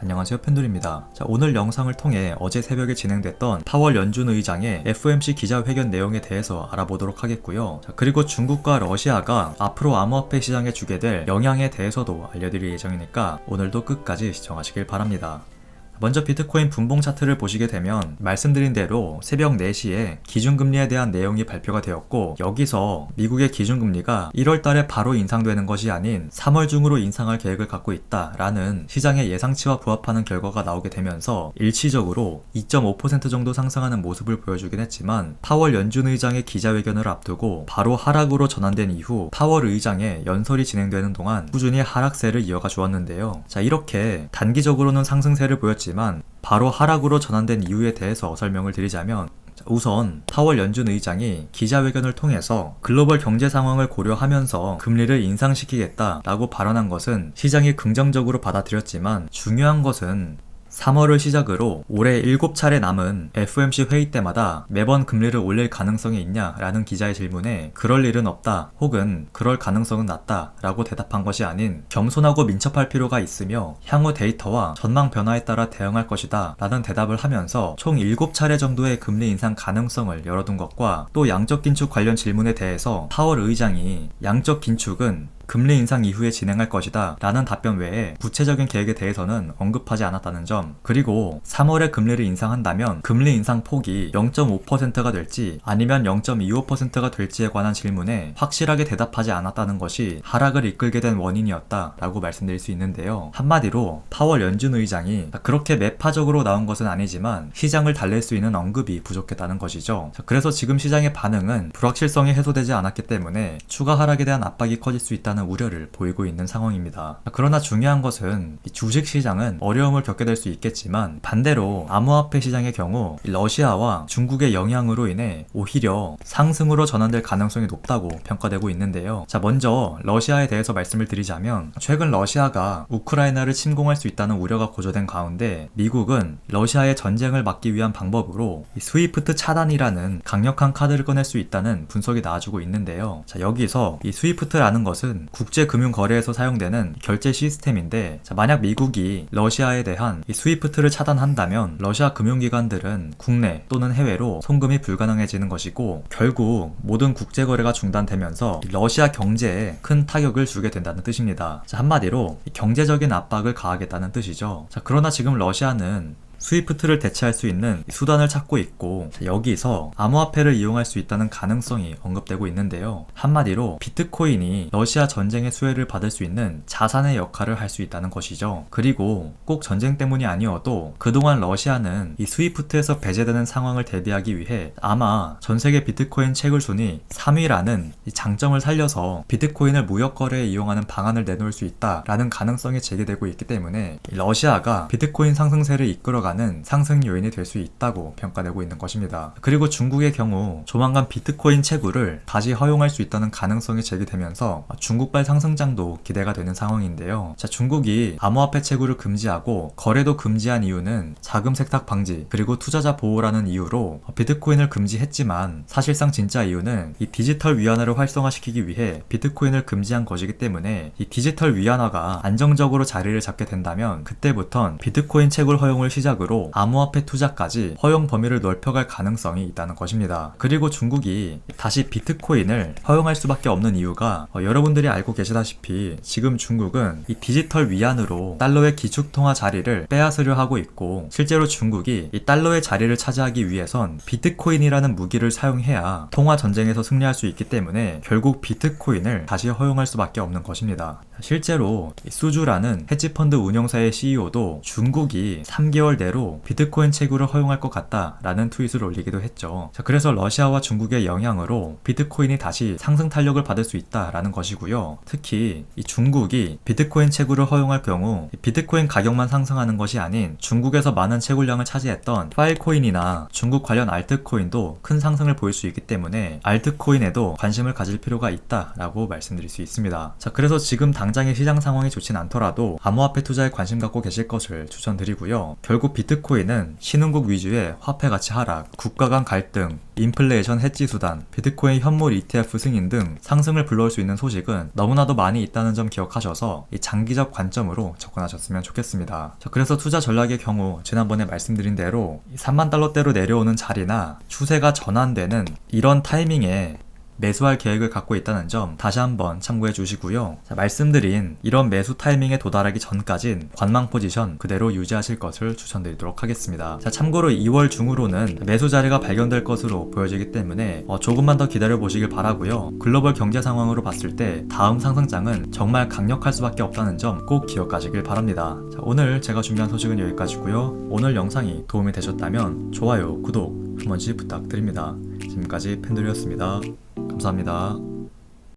안녕하세요, 펜돌입니다. 자, 오늘 영상을 통해 어제 새벽에 진행됐던 파월 연준 의장의 FOMC 기자회견 내용에 대해서 알아보도록 하겠고요. 자, 그리고 중국과 러시아가 앞으로 암호화폐 시장에 주게 될 영향에 대해서도 알려드릴 예정이니까 오늘도 끝까지 시청하시길 바랍니다. 먼저 비트코인 분봉 차트를 보시게 되면 말씀드린 대로 새벽 4시에 기준금리에 대한 내용이 발표가 되었고, 여기서 미국의 기준금리가 1월 달에 바로 인상되는 것이 아닌 3월 중으로 인상할 계획을 갖고 있다라는 시장의 예상치와 부합하는 결과가 나오게 되면서 일시적으로 2.5% 정도 상승하는 모습을 보여주긴 했지만, 파월 연준 의장의 기자회견을 앞두고 바로 하락으로 전환된 이후 파월 의장의 연설이 진행되는 동안 꾸준히 하락세를 이어가 주었는데요. 자, 이렇게 단기적으로는 상승세를 보였지만 바로 하락으로 전환된 이유에 대해서 설명을 드리자면, 우선 파월 연준 의장이 기자회견을 통해서 글로벌 경제 상황을 고려하면서 금리를 인상시키겠다라고 발언한 것은 시장이 긍정적으로 받아들였지만, 중요한 것은 3월을 시작으로 올해 7차례 남은 FOMC 회의 때마다 매번 금리를 올릴 가능성이 있냐라는 기자의 질문에 그럴 일은 없다, 혹은 그럴 가능성은 낮다 라고 대답한 것이 아닌 겸손하고 민첩할 필요가 있으며 향후 데이터와 전망 변화에 따라 대응할 것이다 라는 대답을 하면서 총 7차례 정도의 금리 인상 가능성을 열어둔 것과, 또 양적 긴축 관련 질문에 대해서 파월 의장이 양적 긴축은 금리 인상 이후에 진행할 것이다 라는 답변 외에 구체적인 계획에 대해서는 언급하지 않았다는 점, 그리고 3월에 금리를 인상한다면 금리 인상 폭이 0.5%가 될지 아니면 0.25%가 될지에 관한 질문에 확실하게 대답하지 않았다는 것이 하락을 이끌게 된 원인이었다 라고 말씀드릴 수 있는데요. 한마디로 파월 연준 의장이 그렇게 매파적으로 나온 것은 아니지만 시장을 달랠 수 있는 언급이 부족했다는 것이죠. 그래서 지금 시장의 반응은 불확실성이 해소되지 않았기 때문에 추가 하락에 대한 압박이 커질 수 있다는 우려를 보이고 있는 상황입니다. 그러나 중요한 것은 주식시장은 어려움을 겪게 될 수 있겠지만, 반대로 암호화폐 시장의 경우 러시아와 중국의 영향으로 인해 오히려 상승으로 전환될 가능성이 높다고 평가되고 있는데요. 자, 먼저 러시아에 대해서 말씀을 드리자면, 최근 러시아가 우크라이나를 침공할 수 있다는 우려가 고조된 가운데 미국은 러시아의 전쟁을 막기 위한 방법으로 스위프트 차단이라는 강력한 카드를 꺼낼 수 있다는 분석이 나와주고 있는데요. 자, 여기서 이 스위프트라는 것은 국제금융거래에서 사용되는 결제 시스템인데, 자, 만약 미국이 러시아에 대한 이 스위프트를 차단한다면 러시아 금융기관들은 국내 또는 해외로 송금이 불가능해지는 것이고, 결국 모든 국제거래가 중단되면서 러시아 경제에 큰 타격을 주게 된다는 뜻입니다. 자, 한마디로 경제적인 압박을 가하겠다는 뜻이죠. 자, 그러나 지금 러시아는 스위프트를 대체할 수 있는 수단을 찾고 있고, 여기서 암호화폐를 이용할 수 있다는 가능성이 언급되고 있는데요. 한마디로 비트코인이 러시아 전쟁의 수혜를 받을 수 있는 자산의 역할을 할 수 있다는 것이죠. 그리고 꼭 전쟁 때문이 아니어도 그동안 러시아는 이 스위프트에서 배제되는 상황을 대비하기 위해 아마 전세계 비트코인 채굴 순위 3위라는 이 장점을 살려서 비트코인을 무역거래에 이용하는 방안을 내놓을 수 있다라는 가능성이 제기되고 있기 때문에 러시아가 비트코인 상승세를 이끌어가는 상승 요인이 될 수 있다고 평가되고 있는 것입니다. 그리고 중국의 경우 조만간 비트코인 채굴을 다시 허용할 수 있다는 가능성이 제기되면서 중국발 상승장도 기대가 되는 상황인데요. 자, 중국이 암호화폐 채굴을 금지하고 거래도 금지한 이유는 자금 세탁 방지 그리고 투자자 보호라는 이유로 비트코인을 금지했지만, 사실상 진짜 이유는 이 디지털 위안화를 활성화시키기 위해 비트코인을 금지한 것이기 때문에, 이 디지털 위안화가 안정적으로 자리를 잡게 된다면 그때부턴 비트코인 채굴 허용을 시작으로 암호화폐 투자까지 허용 범위를 넓혀갈 가능성이 있다는 것입니다. 그리고 중국이 다시 비트코인을 허용할 수밖에 없는 이유가, 여러분들이 알고 계시다시피 지금 중국은 이 디지털 위안으로 달러의 기축통화 자리를 빼앗으려 하고 있고, 실제로 중국이 이 달러의 자리를 차지하기 위해선 비트코인이라는 무기를 사용해야 통화 전쟁에서 승리할 수 있기 때문에 결국 비트코인을 다시 허용할 수밖에 없는 것입니다. 실제로 수주라는 헤지펀드 운영사의 CEO도 중국이 3개월 내로 비트코인 채굴을 허용할 것 같다라는 트윗을 올리기도 했죠. 자, 그래서 러시아와 중국의 영향으로 비트코인이 다시 상승 탄력을 받을 수 있다라는 것이고요. 특히 이 중국이 비트코인 채굴을 허용할 경우 비트코인 가격만 상승하는 것이 아닌 중국에서 많은 채굴량을 차지했던 파일코인이나 중국 관련 알트코인도 큰 상승을 보일 수 있기 때문에 알트코인에도 관심을 가질 필요가 있다라고 말씀드릴 수 있습니다. 자, 그래서 지금 당장의 시장 상황이 좋진 않더라도 암호화폐 투자에 관심 갖고 계실 것을 추천드리고요. 결국 결국 비트코인은 신흥국 위주의 화폐 가치 하락, 국가 간 갈등, 인플레이션 해지 수단, 비트코인 현물 ETF 승인 등 상승을 불러올 수 있는 소식은 너무나도 많이 있다는 점 기억하셔서 이 장기적 관점으로 접근하셨으면 좋겠습니다. 자, 그래서 투자 전략의 경우 지난번에 말씀드린 대로 3만 달러대로 내려오는 자리나 추세가 전환되는 이런 타이밍에 매수할 계획을 갖고 있다는 점 다시 한번 참고해 주시고요. 자, 말씀드린 이런 매수 타이밍에 도달하기 전까진 관망 포지션 그대로 유지하실 것을 추천드리도록 하겠습니다. 자, 참고로 2월 중으로는 매수 자리가 발견될 것으로 보여지기 때문에 조금만 더 기다려 보시길 바라고요. 글로벌 경제 상황으로 봤을 때 다음 상승장은 정말 강력할 수밖에 없다는 점 꼭 기억하시길 바랍니다. 자, 오늘 제가 준비한 소식은 여기까지고요. 오늘 영상이 도움이 되셨다면 좋아요, 구독 한 번씩 부탁드립니다. 지금까지 팬들이었습니다. 감사합니다.